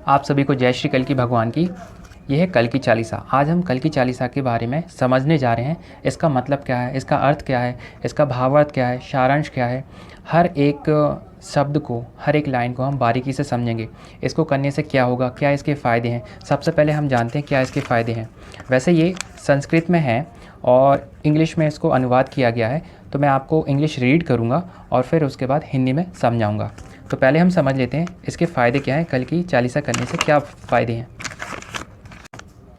आप सभी को जय श्री कल्कि भगवान की। यह है कल्कि चालीसा। आज हम कल्कि चालीसा के बारे में समझने जा रहे हैं। इसका मतलब क्या है, इसका अर्थ क्या है, इसका भावार्थ क्या है, सारांश क्या है। हर एक शब्द को, हर एक लाइन को हम बारीकी से समझेंगे। इसको करने से क्या होगा, क्या इसके फ़ायदे हैं। सबसे पहले हम जानते हैं क्या इसके फ़ायदे हैं। वैसे ये संस्कृत में है और इंग्लिश में इसको अनुवाद किया गया है, तो मैं आपको इंग्लिश रीड करूँगा और फिर उसके बाद हिंदी में समझाऊँगा। तो पहले हम समझ लेते हैं इसके फ़ायदे क्या हैं, कल्कि चालीसा करने से क्या फ़ायदे हैं।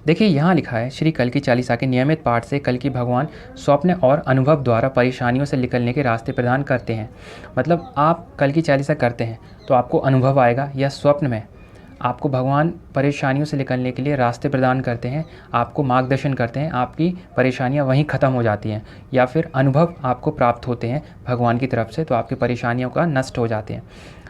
देखिए यहाँ लिखा है, श्री कल्कि चालीसा के नियमित पाठ से कल्कि भगवान स्वप्न और अनुभव द्वारा परेशानियों से निकलने के रास्ते प्रदान करते हैं। मतलब आप कल्कि चालीसा करते हैं तो आपको अनुभव आएगा या स्वप्न में आपको भगवान परेशानियों से निकलने के लिए रास्ते प्रदान करते हैं, आपको मार्गदर्शन करते हैं, आपकी परेशानियां वहीं ख़त्म हो जाती हैं, या फिर अनुभव आपको प्राप्त होते हैं भगवान की तरफ से, तो आपकी परेशानियों का नष्ट हो जाते हैं।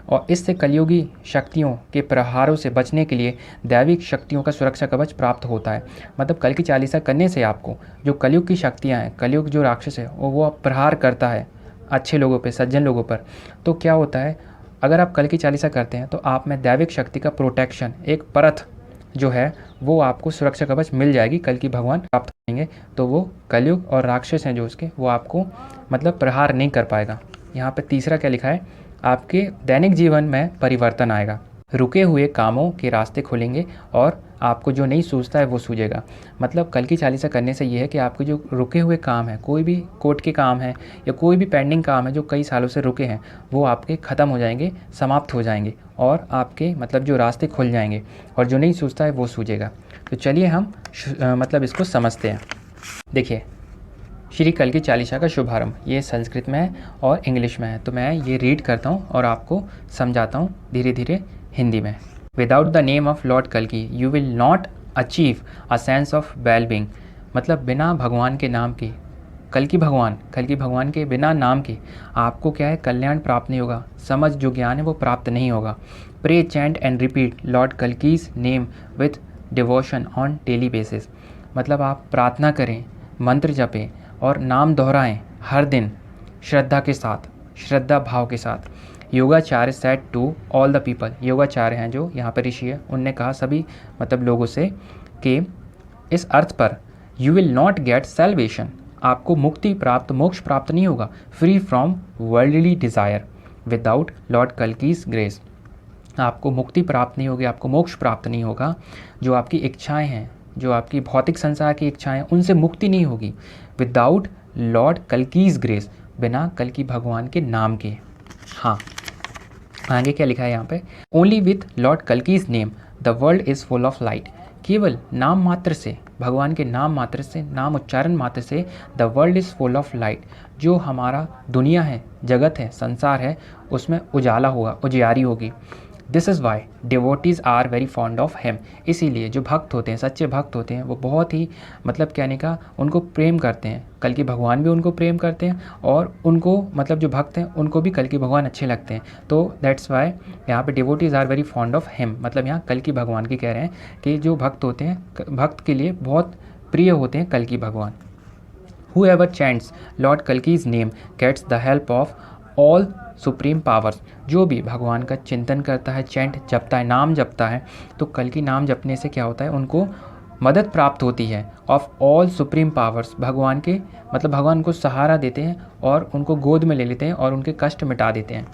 और इससे कलयुगी शक्तियों के प्रहारों से बचने के लिए दैविक शक्तियों का सुरक्षा कवच प्राप्त होता है। मतलब कल्कि चालीसा करने से आपको जो कलयुग की शक्तियाँ हैं, कलयुग जो राक्षस है वो प्रहार करता है अच्छे लोगों पे, सज्जन लोगों पर। तो क्या होता है, अगर आप कल्कि चालीसा करते हैं तो आप में दैविक शक्ति का प्रोटेक्शन, एक परत जो है वो आपको सुरक्षा कवच मिल जाएगी। कल्कि भगवान प्राप्त करेंगे तो वो कलयुग और राक्षस हैं जो उसके, वो आपको मतलब प्रहार नहीं कर पाएगा। यहाँ पे तीसरा क्या लिखा है, आपके दैनिक जीवन में परिवर्तन आएगा, रुके हुए कामों के रास्ते खुलेंगे और आपको जो नहीं सूझता है वो सूझेगा। मतलब कल्कि चालीसा करने से ये है कि आपके जो रुके हुए काम है, कोई भी कोर्ट के काम है या कोई भी पेंडिंग काम है जो कई सालों से रुके हैं, वो आपके ख़त्म हो जाएंगे, समाप्त हो जाएंगे और आपके मतलब जो रास्ते खुल जाएंगे और जो नहीं सूझता है वो सूझेगा। तो चलिए हम मतलब इसको समझते हैं। देखिए, श्री कल्कि चालीसा का शुभारंभ, ये संस्कृत में है और इंग्लिश में है, तो मैं ये रीड करता हूँ और आपको समझाता हूँ धीरे धीरे हिंदी में। Without the name of lord कल्कि you will not achieve a sense of well being. मतलब बिना भगवान के नाम के, कल्कि भगवान के बिना नाम के आपको क्या है, कल्याण प्राप्त नहीं होगा, समझ जो ज्ञान है वो प्राप्त नहीं होगा। Pray, chant and repeat lord Kalki's name with devotion on daily basis. मतलब आप प्रार्थना करें, मंत्र जपें और नाम दोहराएं हर दिन श्रद्धा के साथ, श्रद्धा भाव के साथ। योगाचार्य said to all the people, योगाचार्य हैं जो यहाँ पर ऋषि है, उनने कहा सभी मतलब लोगों से कि इस अर्थ पर you will not get salvation, आपको मुक्ति प्राप्त, मोक्ष प्राप्त नहीं होगा, free from worldly desire without lord Kalki's grace. आपको मुक्ति प्राप्त नहीं होगी, आपको मोक्ष प्राप्त नहीं होगा, जो आपकी इच्छाएं हैं, जो आपकी भौतिक संसार की इच्छाएं, उनसे मुक्ति नहीं होगी विदाउट लॉर्ड कल्कि's ग्रेस, बिना कल्कि भगवान के नाम के। हाँ, आगे क्या लिखा है यहाँ पे, only with lord Kalki's name the world is full of light. केवल नाम मात्र से, भगवान के नाम मात्र से, नाम उच्चारण मात्र से the world is full of light, जो हमारा दुनिया है, जगत है, संसार है, उसमें उजाला होगा, उजियारी होगी। This is why devotees are very fond of him. इसीलिए जो भक्त होते हैं, सच्चे भक्त होते हैं, वो बहुत ही मतलब कहने का उनको प्रेम करते हैं। कल्कि भगवान भी उनको प्रेम करते हैं और उनको मतलब जो भक्त हैं उनको भी कल्कि भगवान अच्छे लगते हैं। तो दैट्स वाई यहाँ पे devotees are very fond of him, मतलब यहाँ कल्कि भगवान की कह रहे हैं कि जो भक्त होते हैं, भक्त के लिए बहुत प्रिय होते हैं कल्कि भगवान। Whoever chants Lord Kalki's name gets the help of all supreme powers. जो भी भगवान का चिंतन करता है, चैंट जपता है, नाम जपता है, तो कल्कि नाम जपने से क्या होता है, उनको मदद प्राप्त होती है ऑफ ऑल सुप्रीम पावर्स। भगवान के मतलब भगवान को सहारा देते हैं और उनको गोद में ले लेते हैं और उनके कष्ट मिटा देते हैं।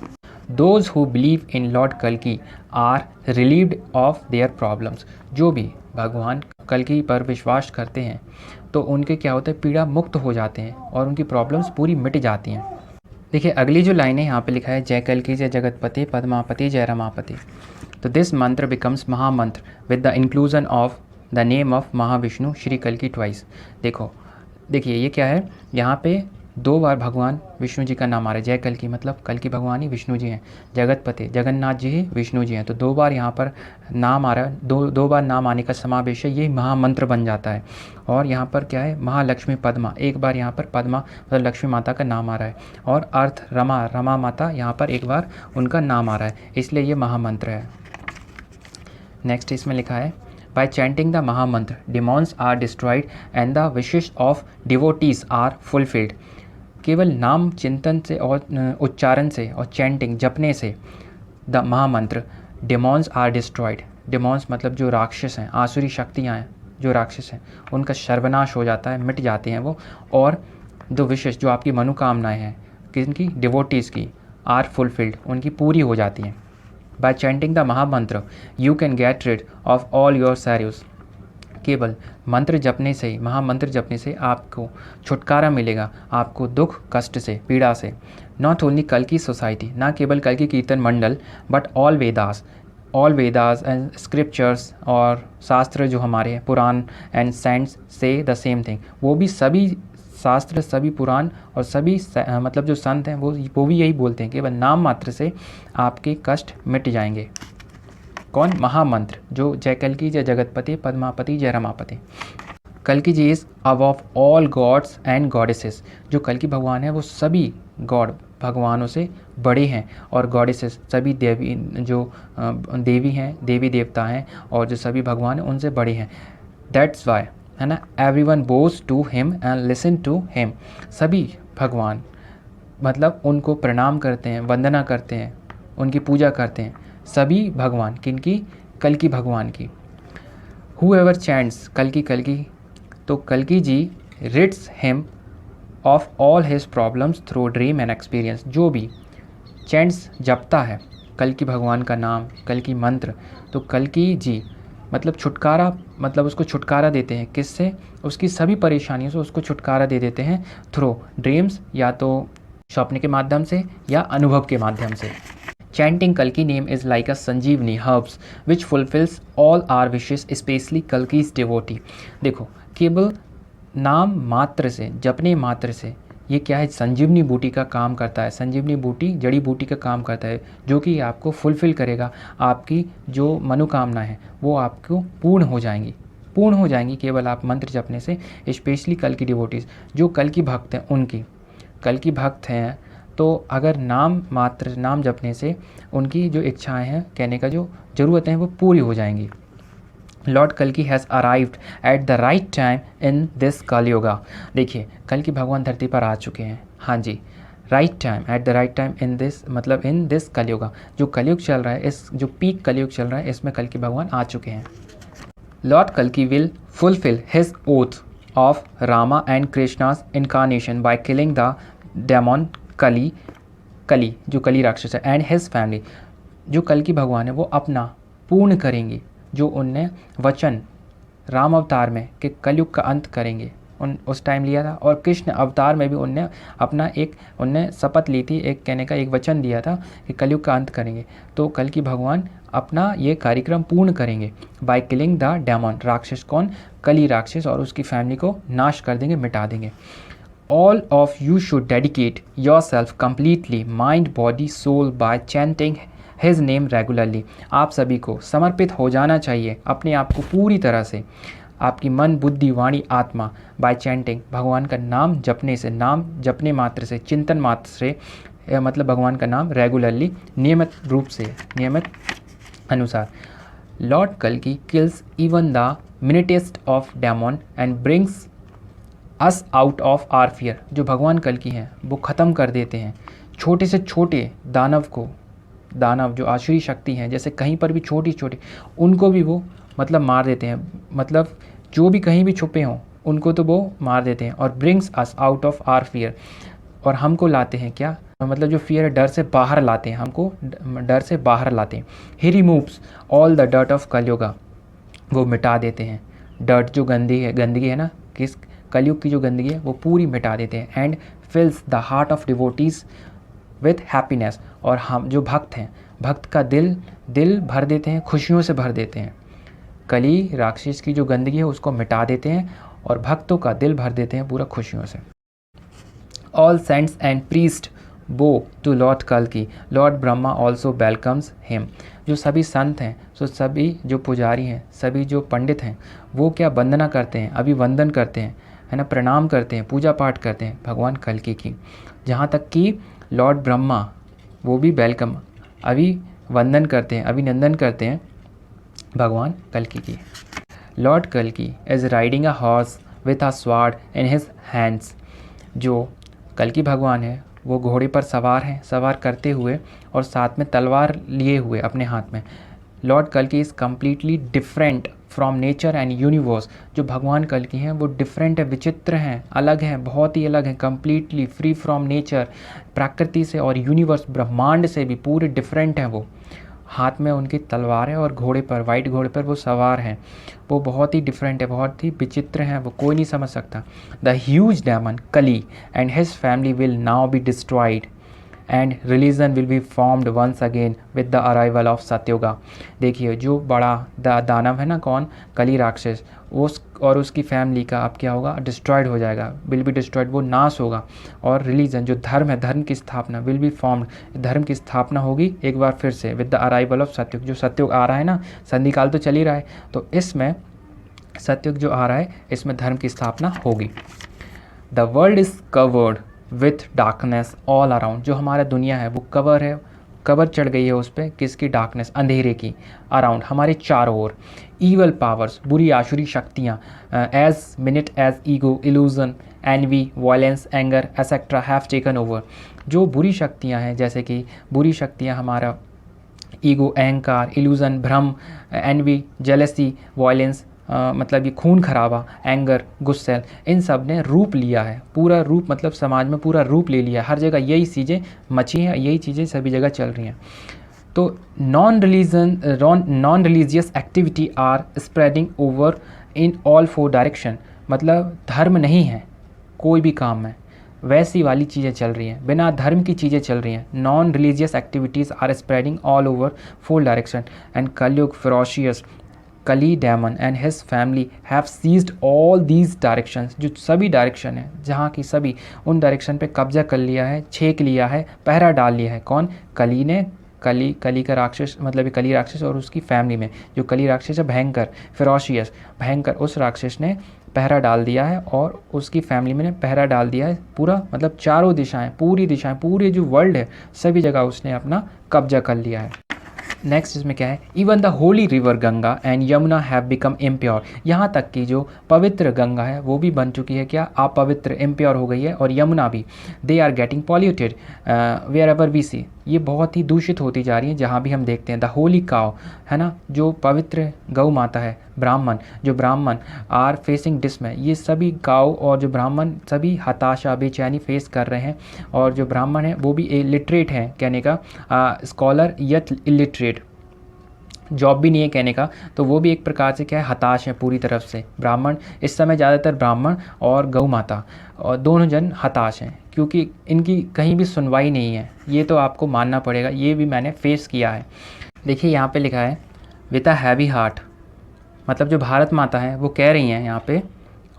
Those who believe in lord कल्कि are relieved of their problems. जो भी भगवान कल्कि पर विश्वास करते हैं तो उनके क्या होता है, पीड़ा मुक्त हो जाते हैं और उनकी प्रॉब्लम्स पूरी मिट जाती हैं। देखिए अगली जो लाइन है यहाँ पे लिखा है, जय कल्कि जय जगतपति पद्मापति जय रमापति। तो दिस मंत्र बिकम्स महामंत्र with the inclusion of the name of Mahavishnu Shri कल्कि ट्वाइस। देखिए ये क्या है, यहाँ पे 2 बार भगवान विष्णु जी का नाम आ रहा है। जय कल्कि मतलब कल्कि भगवान ही विष्णु जी हैं, जगतपति जगन्नाथ जी ही विष्णु जी हैं, तो 2 बार यहाँ पर नाम आ रहा है। दो बार नाम आने का समावेश है, ये महामंत्र बन जाता है। और यहाँ पर क्या है, महालक्ष्मी पद्मा, एक बार यहाँ पर पद्मा मतलब लक्ष्मी माता का नाम आ रहा है। और अर्थ रमा माता, यहाँ पर एक बार उनका नाम आ रहा है, इसलिए ये महामंत्र है। नेक्स्ट इसमें लिखा है, by chanting the महामंत्र demons are destroyed and the wishes of devotees are fulfilled। केवल नाम चिंतन से और उच्चारण से और चैंटिंग जपने से द महामंत्र डेमॉन्स आर डिस्ट्रॉयड, डेमॉन्स मतलब जो राक्षस हैं, आसुरी शक्तियाँ हैं, जो राक्षस हैं उनका सर्वनाश हो जाता है, मिट जाते हैं वो। और द विशेष जो आपकी मनोकामनाएं हैं किनकी, डिवोटीज़ की, आर फुलफिल्ड, उनकी पूरी हो जाती हैं। By chanting the mahamantra you can get rid of all your sorrows. केवल मंत्र जपने से, महामंत्र जपने से आपको छुटकारा मिलेगा, आपको दुख कष्ट से, पीड़ा से। नॉट ओनली कल की सोसाइटी, ना केवल कल की कीर्तन मंडल, but all Vedas and scriptures, और शास्त्र जो हमारे हैं, Purana and saints say the same thing. वो भी सभी शास्त्र, सभी पुराण और सभी मतलब जो संत हैं वो भी यही बोलते हैं कि केवल नाम मात्र से आपके कष्ट मिट जाएंगे। कौन, महामंत्र, जो जय कल्की, जय जगतपति, पद्मापति, जय रमापति। कल्की ji is above all gods and goddesses. जो कल्की भगवान है वो सभी गॉड, भगवानों से बड़े हैं, और गॉडेसेस सभी देवी, जो देवी हैं, देवी देवता हैं, और जो सभी भगवान हैं उनसे बड़े हैं। दैट्स वाई, है ना, everyone bows to him and listen to him. सभी भगवान मतलब उनको प्रणाम करते हैं, वंदना करते हैं, उनकी पूजा करते हैं। सभी भगवान किनकी, कल्की भगवान की। हूएवर चैंट्स कल्की, तो कल्की ji rids him of all his problems through dream and experience. जो भी चैंट्स जपता है कल्की भगवान का नाम, कल्की मंत्र, तो कल्की जी मतलब छुटकारा, मतलब उसको छुटकारा देते हैं। किससे, उसकी सभी परेशानियों से उसको छुटकारा दे देते हैं थ्रू ड्रीम्स, या तो स्वप्न के माध्यम से या अनुभव के माध्यम से। Chanting Kalki name is like a Sanjeevani herbs which fulfills all our wishes, especially Kalki's devotee। देखो, केवल नाम मात्र से, जपने मात्र से ये क्या है, संजीवनी बूटी का काम करता है। संजीवनी बूटी जड़ी बूटी का काम करता है, जो कि आपको फुलफ़िल करेगा, आपकी जो मनोकामना है वो आपको पूर्ण हो जाएंगी केवल आप मंत्र जपने से। स्पेशली कल की डिवोटीज़, जो कल की भक्त हैं, उनकी कल की भक्त हैं, तो अगर नाम जपने से उनकी जो इच्छाएं हैं, कहने का जो ज़रूरतें हैं, वो पूरी हो जाएंगी। लॉर्ड कल्की has arrived at the right time in this Kaliyuga. देखिए, कल्की भगवान धरती पर आ चुके हैं। हाँ जी, right time, at the right time in this, मतलब इन दिस कलयुगा। जो कलयुग चल रहा है, इस जो पीक कलयुग चल रहा है, इसमें कल्की भगवान आ चुके हैं। लॉर्ड कल्की will fulfil his oath of Rama and Krishna's incarnation by killing the demon Kali जो कली राक्षस है, एंड हिज फैमिली। जो कल की भगवान है वो अपना पूर्ण करेंगे जो उनने वचन राम अवतार में कि कलयुग का अंत करेंगे, उस टाइम लिया था। और कृष्ण अवतार में भी उनने शपथ ली थी, एक कहने का एक वचन दिया था कि कलयुग का अंत करेंगे। तो कल की भगवान अपना ये कार्यक्रम पूर्ण करेंगे बाय किलिंग द डेमन, राक्षस कौन, कली राक्षस, और उसकी फैमिली को नाश कर देंगे, मिटा देंगे। All of you should dedicate yourself completely, mind, body, soul by chanting His name regularly। आप सभी को समर्पित हो जाना चाहिए अपने आप को पूरी तरह से, आपकी मन, बुद्धि, वाणी, आत्मा, by chanting, भगवान का नाम जपने से, नाम जपने मात्र से, चिंतन मात्र से, मतलब भगवान का नाम रेगुलरली, नियमित रूप से, नियमित अनुसार। लॉर्ड कल्की kills even the minutest of demon and brings us out of our fear. जो भगवान कल्की हैं वो ख़त्म कर देते हैं छोटे से छोटे दानव को, दानव जो आसुरी शक्ति हैं, जैसे कहीं पर भी छोटी उनको भी वो मतलब मार देते हैं, मतलब जो भी कहीं भी छुपे हों उनको तो वो मार देते हैं। और brings us out of our fear, और हमको लाते हैं क्या, मतलब जो फियर है, डर से बाहर लाते हैं, हमको डर से बाहर लाते हैं। He removes all the dirt of Kalyuga, वो मिटा देते हैं डर्ट, जो गंदगी है ना, किस कलयुग की जो गंदगी है वो पूरी मिटा देते हैं। And फिल्स the heart of devotees with happiness, और हम जो भक्त हैं, भक्त का दिल भर देते हैं, खुशियों से भर देते हैं। कली राक्षस की जो गंदगी है उसको मिटा देते हैं और भक्तों का दिल भर देते हैं पूरा खुशियों से। All saints and priest bow to lord कल्की, lord Brahma also welcomes him. जो सभी संत हैं, सो सभी जो पुजारी हैं, सभी जो पंडित हैं, वो क्या वंदना करते हैं, अभिवंदन करते हैं, है ना, प्रणाम करते हैं, पूजा पाठ करते हैं भगवान कल्की की। जहाँ तक कि लॉर्ड ब्रह्मा वो भी वेलकम, अभिवंदन करते हैं, अभिनंदन करते हैं भगवान कल्की की। Lord कल्की is riding a horse with a sword in his hands. जो कल्की भगवान है वो घोड़े पर सवार हैं, सवार करते हुए और साथ में तलवार लिए हुए अपने हाथ में। लॉर्ड कल्कि is completely different from nature and universe. जो भगवान कल्कि हैं वो डिफरेंट है, विचित्र हैं, अलग हैं, बहुत ही अलग हैं, कम्प्लीटली फ्री फ्रॉम नेचर, प्रकृति से और यूनिवर्स ब्रह्मांड से भी पूरे डिफरेंट हैं वो। हाथ में उनकी तलवार है और घोड़े पर, वाइट घोड़े पर वो सवार हैं। वो बहुत ही डिफरेंट है, बहुत ही विचित्र हैं, वो कोई नहीं समझ सकता। The huge demon Kali and his family will now be destroyed and religion will be formed once again with the arrival of Satyuga. देखिए जो बड़ा दानव है ना, कौन, कली राक्षस, उस और उसकी फैमिली का अब क्या होगा, डिस्ट्रॉयड हो जाएगा, विल बी डिस्ट्रॉयड, वो नाश होगा। और रिलीजन जो धर्म है, धर्म की स्थापना, विल बी फॉर्म्ड, धर्म की स्थापना होगी एक बार फिर से विद द अराइवल ऑफ सत्युग। जो सत्युग आ रहा है ना, संधि काल तो चल ही रहा है, तो इसमें सत्युग जो आ रहा है इसमें धर्म की स्थापना होगी। The world is covered with darkness all around. जो हमारा दुनिया है वो कवर है, कवर चढ़ गई है उस पर, किसकी, डार्कनेस, अंधेरे की, अराउंड, हमारे चारों ओर। ईवल पावर्स, बुरी आसुरी शक्तियाँ, as minute as ego, illusion, envy, violence, anger etcetera have taken over. जो बुरी शक्तियाँ हैं, जैसे कि बुरी शक्तियाँ हमारा ईगो, अहंकार, इल्यूज़न, भ्रम, एनवी, जेलसी, वायलेंस, मतलब ये खून खराबा, एंगर, गुस्सेल, इन सब ने रूप लिया है, पूरा रूप, मतलब समाज में पूरा रूप ले लिया है। हर जगह यही चीज़ें मची हैं, यही चीज़ें सभी जगह चल रही हैं। तो non religious activity are spreading over in all four direction. मतलब धर्म नहीं है कोई भी काम में, वैसी वाली चीज़ें चल रही हैं, बिना धर्म की चीज़ें चल रही हैं। Non religious activities are spreading all over four direction and Kalyug ferocious Kali demon and his family have seized all these directions. जो सभी डायरेक्शन है, जहाँ की सभी, उन डायरेक्शन पे कब्जा कर लिया है, छेक लिया है, पहरा डाल लिया है। कौन, कली ने, कली का राक्षस, मतलब ये कली राक्षस और उसकी फैमिली में जो कली राक्षस है भयंकर, फेरोशियस भयंकर, उस राक्षस ने पहरा डाल दिया है और उसकी फैमिली में ने पहरा डाल दिया है पूरा, मतलब चारों दिशाएं, पूरी दिशाएं, पूरे जो वर्ल्ड है सभी जगह उसने अपना कब्जा कर लिया है। नेक्स्ट इसमें क्या है, even the Holi river Ganga and Yamuna have become impure. यहाँ तक कि जो पवित्र गंगा है वो भी बन चुकी है क्या, अपवित्र, इम्प्योर हो गई है, और यमुना भी, they are getting polluted wherever we see. ये बहुत ही दूषित होती जा रही है जहाँ भी हम देखते हैं। द होली काव है ना, जो पवित्र गौ माता है, ब्राह्मण, जो ब्राह्मण आर फेसिंग डिसमय। ये सभी गाँव और जो ब्राह्मण सभी हताशा, बेचैनी फेस कर रहे हैं। और जो ब्राह्मण है वो भी इलिटरेट हैं, कहने का स्कॉलर यट इलिटरेट, जॉब भी नहीं है कहने का, तो वो भी एक प्रकार से क्या है, हताश है पूरी तरफ से। ब्राह्मण इस समय ज़्यादातर ब्राह्मण और गौ माता और दोनों जन हताश हैं, क्योंकि इनकी कहीं भी सुनवाई नहीं है। ये तो आपको मानना पड़ेगा, ये भी मैंने फेस किया है। देखिए यहाँ पे लिखा है विद अ हैवी हार्ट, मतलब जो भारत माता है वो कह रही हैं यहाँ पे,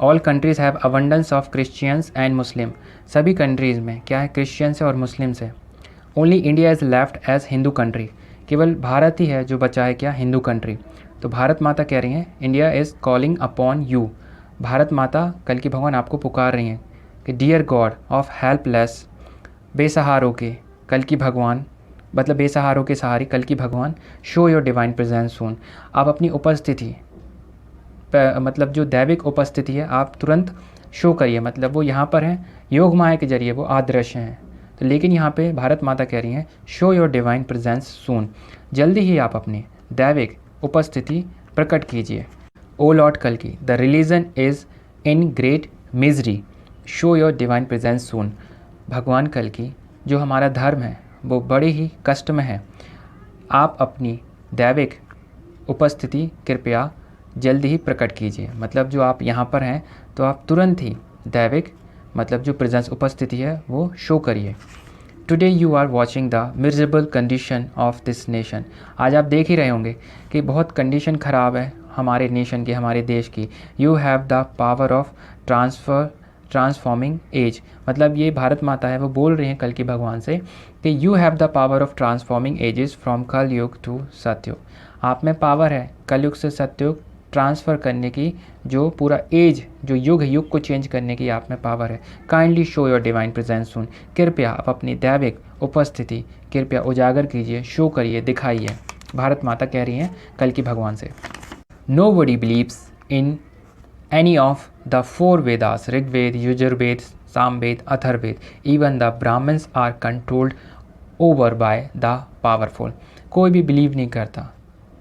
all countries have abundance of Christians and Muslim. सभी कंट्रीज़ में क्या है, क्रिश्चियंस है और मुस्लिम्स है। Only India is left as Hindu country. केवल भारत ही है जो बचा है क्या, हिंदू कंट्री। तो भारत माता कह रही हैं India is calling upon you. Bharat माता कल की भगवान आपको पुकार रही हैं कि डियर गॉड ऑफ हेल्पलेस, बेसहारों के कल की भगवान, मतलब बेसहारों के सहारे कल की भगवान, शो योर डिवाइन प्रेजेंस सून। आप अपनी उपस्थिति, मतलब जो दैविक उपस्थिति है आप तुरंत शो करिए, मतलब वो यहाँ पर हैं, योग माया के जरिए वो आदृश्य हैं। तो लेकिन यहाँ पे भारत माता कह रही हैं show your divine presence soon, जल्दी ही आप अपनी दैविक उपस्थिति प्रकट कीजिए। ओ लॉर्ड कल्कि, the religion is in great misery, show your divine presence soon. भगवान कल्कि, जो हमारा धर्म है वो बड़े ही कष्ट में है, आप अपनी दैविक उपस्थिति कृपया जल्दी ही प्रकट कीजिए। मतलब जो आप यहाँ पर हैं तो आप तुरंत ही दैविक, मतलब जो प्रेजेंस उपस्थिति है वो शो करिए। Today you are watching the miserable condition of this nation. आज आप देख ही रहे होंगे कि बहुत कंडीशन ख़राब है हमारे नेशन की, हमारे देश की। You have the power of transforming age, मतलब ये भारत माता है वो बोल रही हैं कल की भगवान से कि you have the power of transforming ages from Kalyug to सतयुग। आप में पावर है कलयुग से सतयुग ट्रांसफ़र करने की, जो पूरा एज, जो युग को चेंज करने की आप में पावर है। Kindly show your divine presence soon, कृपया आप अपनी दैविक उपस्थिति कृपया उजागर कीजिए, शो करिए, दिखाइए। भारत माता कह रही हैं कल की भगवान से। Nobody believes in any of the four Vedas, Rigveda, Yajurveda, Samaveda, Atharvaveda. Even the Brahmins are controlled over by the powerful. कोई भी बिलीव नहीं करता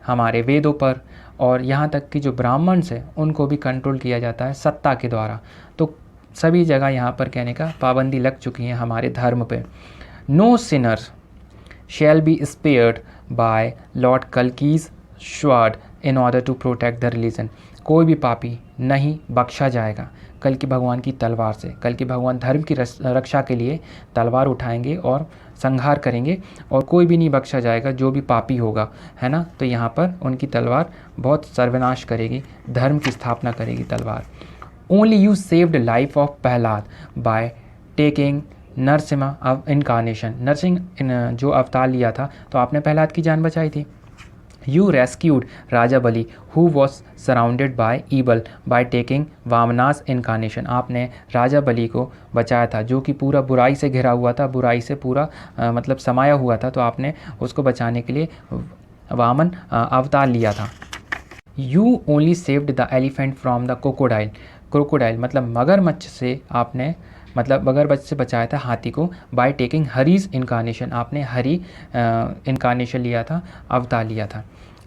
हमारे वेदों पर, और यहाँ तक कि जो ब्राह्मण्स हैं उनको भी कंट्रोल किया जाता है सत्ता के द्वारा। तो सभी जगह यहाँ पर कहने का पाबंदी लग चुकी है हमारे धर्म पे। No sinner shall be spared by Lord Kalki's sword in order to protect the religion। कोई भी पापी नहीं बख्शा जाएगा कल्कि भगवान की तलवार से। कल्कि भगवान धर्म की रक्षा के लिए तलवार उठाएंगे और संहार करेंगे, और कोई भी नहीं बख्शा जाएगा जो भी पापी होगा, है ना। तो यहाँ पर उनकी तलवार बहुत सर्वनाश करेगी, धर्म की स्थापना करेगी तलवार। Only you saved life of Prahlad by taking Narasimha incarnation. Narsingh जो अवतार लिया था तो आपने प्रहलाद की जान बचाई थी। You rescued Raja Bali who was surrounded by evil by taking Vamana's incarnation. आपने राजा बलि को बचाया था जो कि पूरा बुराई से घिरा हुआ था, बुराई से पूरा मतलब समाया हुआ था, तो आपने उसको बचाने के लिए वामन अवतार लिया था। You only saved the elephant from the crocodile. Crocodile मतलब मगरमच्छ से आपने मगरमच्छ से बचाया था हाथी को। बाय टेकिंग हरीज इनकारनेशन, आपने हरी इनकारनेशन लिया था, अवतार लिया था।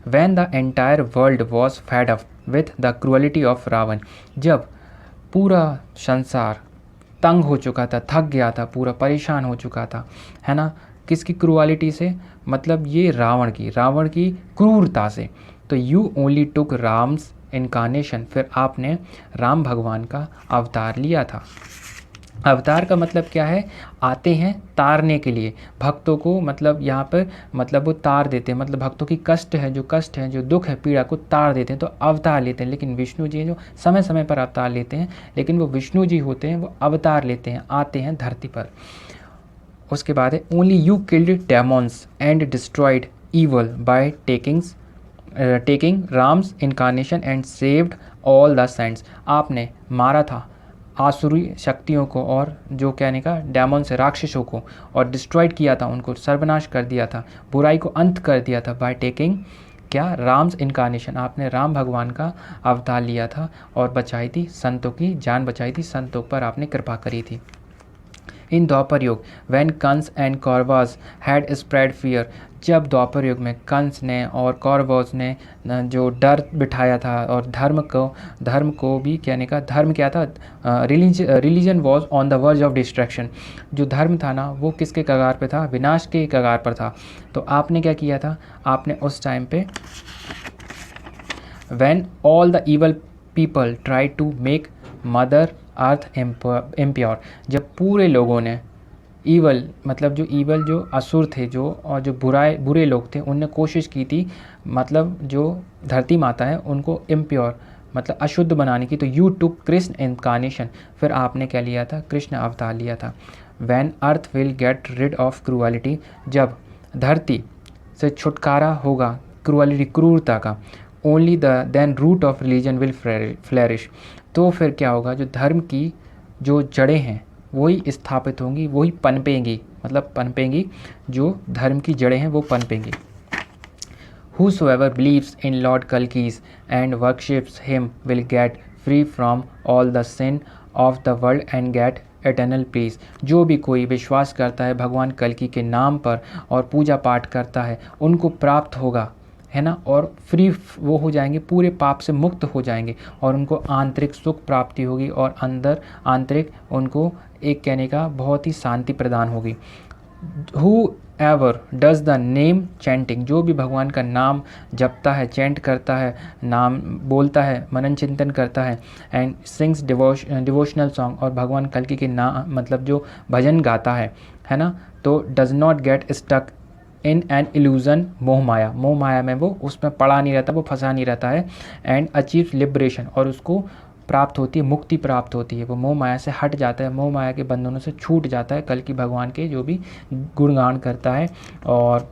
When the entire world was fed up with the cruelty of Ravan. जब पूरा संसार तंग हो चुका था, थक गया था, पूरा परेशान हो चुका था, है ना। किसकी क्रुअलिटी से? मतलब ये रावण की क्रूरता से। तो you only took Ram's incarnation, फिर आपने राम भगवान का अवतार लिया था। अवतार का मतलब क्या है? आते हैं तारने के लिए भक्तों को, मतलब यहाँ पर मतलब वो तार देते हैं, मतलब भक्तों की कष्ट है जो दुख है, पीड़ा को तार देते हैं, तो अवतार लेते हैं। लेकिन विष्णु जी जो समय समय पर अवतार लेते हैं, लेकिन वो विष्णु जी होते हैं, वो अवतार लेते हैं, आते हैं धरती पर। उसके बाद है only you killed demons and destroyed evil by taking Ram's incarnation and saved all the saints. आपने मारा था आसुरी शक्तियों को और जो कहने का डेमन से राक्षसों को, और डिस्ट्रॉयड किया था, उनको सर्वनाश कर दिया था, बुराई को अंत कर दिया था। बाय टेकिंग क्या? राम्स इनकारनेशन, आपने राम भगवान का अवतार लिया था और बचाई थी संतों की जान, बचाई थी संतों पर आपने कृपा करी थी। In Dwapar Yug when Kans and Kauravas had spread fear. जब द्वापर युग में कंस ने और कौरवास ने जो डर बिठाया था, और धर्म को भी कहने का, धर्म क्या था? Religion was on the verge of destruction. जो धर्म था ना वो किसके कगार पे था? विनाश के कगार पर था। तो आपने क्या किया था? आपने उस टाइम पे when all the evil people try to make mother earth impure. जब पूरे लोगों ने ईवल मतलब जो असुर थे और जो बुरे लोग थे, उनने कोशिश की थी मतलब जो धरती माता है उनको इम्प्योर मतलब अशुद्ध बनाने की। तो यू टुक कृष्ण इनकारनेशन, फिर आपने क्या लिया था? कृष्ण अवतार लिया था। When earth will get rid of cruelty. जब धरती से छुटकारा होगा क्रूरता का, only then root of religion will flourish. तो फिर क्या होगा? जो धर्म की जो जड़ें हैं वही स्थापित होंगी, वही पनपेंगी, जो धर्म की जड़ें हैं वो पनपेंगी। Whosoever believes in Lord Kalki's and worships him will get free from all the sin of the world and get eternal peace। जो भी कोई विश्वास करता है भगवान कल्कि के नाम पर और पूजा पाठ करता है, उनको प्राप्त होगा, है ना, और फ्री वो हो जाएंगे, पूरे पाप से मुक्त हो जाएंगे, और उनको आंतरिक सुख प्राप्ति होगी, और अंदर आंतरिक उनको एक कहने का बहुत ही शांति प्रदान होगी। Whoever does the name chanting, जो भी भगवान का नाम जपता है, चैंट करता है, नाम बोलता है, मनन चिंतन करता है, एंड सिंग्स डिवोशनल सॉन्ग, और भगवान कल्कि के नाम मतलब जो भजन गाता है ना, तो does not get stuck in an illusion, मोह माया में वो उसमें पड़ा नहीं रहता, वो फंसा नहीं रहता है, एंड अचीव लिबरेशन, और उसको प्राप्त होती है, मुक्ति प्राप्त होती है, वो मोह माया से हट जाता है, मोह माया के बंधनों से छूट जाता है। कल्कि भगवान के जो भी गुणगान करता है और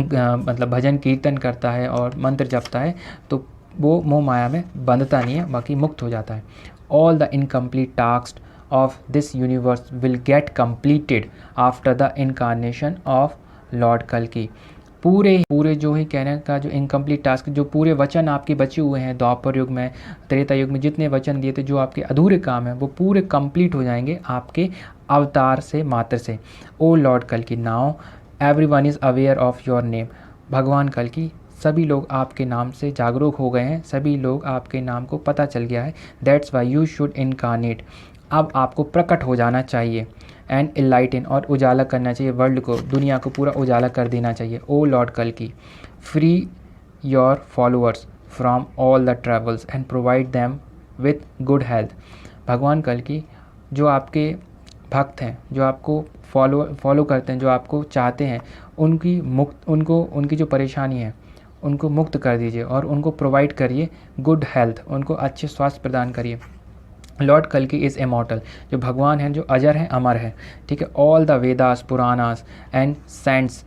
मतलब भजन कीर्तन करता है और मंत्र जपता है, तो वो मोह माया में बंधता नहीं है, बाकी मुक्त हो जाता है। All the incomplete task of this universe will get completed after the incarnation of lord कल्कि। पूरे जो ही कहने का जो इनकम्प्लीट टास्क, जो पूरे वचन आपके बचे हुए हैं द्वापर युग में, त्रेता युग में जितने वचन दिए थे, जो आपके अधूरे काम हैं, वो पूरे कंप्लीट हो जाएंगे आपके अवतार से मात्र से। ओ लॉर्ड कल्कि, now everyone is aware of your name. भगवान कल्कि सभी लोग आपके नाम से जागरूक हो गए हैं, सभी लोग आपके नाम को पता चल गया है। That's why you should incarnate, अब आपको प्रकट हो जाना चाहिए। एंड इनलाइटन, और उजाला करना चाहिए वर्ल्ड को, दुनिया को पूरा उजाला कर देना चाहिए। ओ लॉर्ड कल्कि, free your followers from all the travels and provide them with good health. भगवान कल्कि, जो आपके भक्त हैं, जो आपको फॉलो करते हैं, जो आपको चाहते हैं, उनकी जो परेशानी है उनको मुक्त कर दीजिए और उनको प्रोवाइड करिए गुड हेल्थ, उनको अच्छे स्वास्थ्य प्रदान करिए। लॉर्ड कल्कि इज़ इमॉर्टल, जो भगवान हैं, जो अजर हैं, अमर है, ठीक है। All the Vedas, Puranas and cents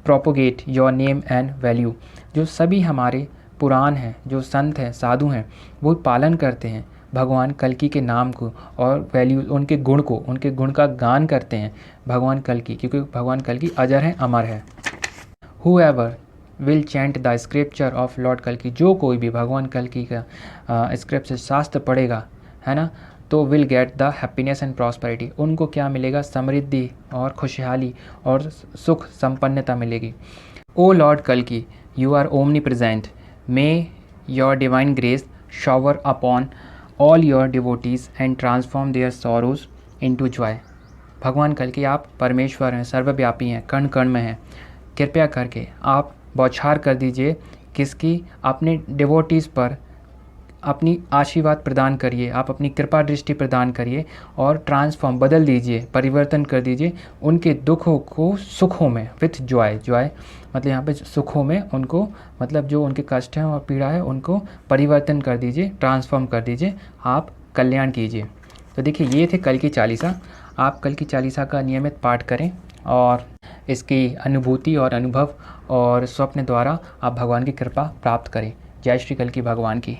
propagate your name and value, जो सभी हमारे पुराण हैं, जो संत हैं, साधु हैं, वो पालन करते हैं भगवान कल्कि के नाम को और वैल्यू, उनके गुण का गान करते हैं भगवान कल्कि, क्योंकि भगवान कल्कि अजर हैं, अमर है। Whoever will chant the scripture of lord कल्कि, जो कोई भी भगवान कल्कि का स्क्रिप्चर शास्त्र पढ़ेगा, है ना, तो will get the happiness and prosperity, उनको क्या मिलेगा? समृद्धि और खुशहाली और सुख संपन्नता मिलेगी। ओ लॉर्ड कल्कि, you are omnipresent, may your divine grace shower upon all your devotees and transform their sorrows into joy. भगवान कल्कि, आप परमेश्वर हैं, सर्वव्यापी हैं, कण कण में हैं, कृपया करके आप बौछार कर दीजिए किसकी? अपने डिवोटीज़ पर अपनी आशीर्वाद प्रदान करिए, आप अपनी कृपा दृष्टि प्रदान करिए और ट्रांसफॉर्म, बदल दीजिए, परिवर्तन कर दीजिए उनके दुखों को सुखों में, विथ जॉय। जॉय मतलब यहाँ पे सुखों में, उनको मतलब जो उनके कष्ट हैं और पीड़ा है उनको परिवर्तन कर दीजिए, ट्रांसफॉर्म कर दीजिए, आप कल्याण कीजिए। तो देखिए, ये थे कल्कि चालीसा। आप कल्कि चालीसा का नियमित पाठ करें और इसकी अनुभूति और अनुभव और स्वप्न द्वारा आप भगवान की कृपा प्राप्त करें। जय श्री कल्कि भगवान की।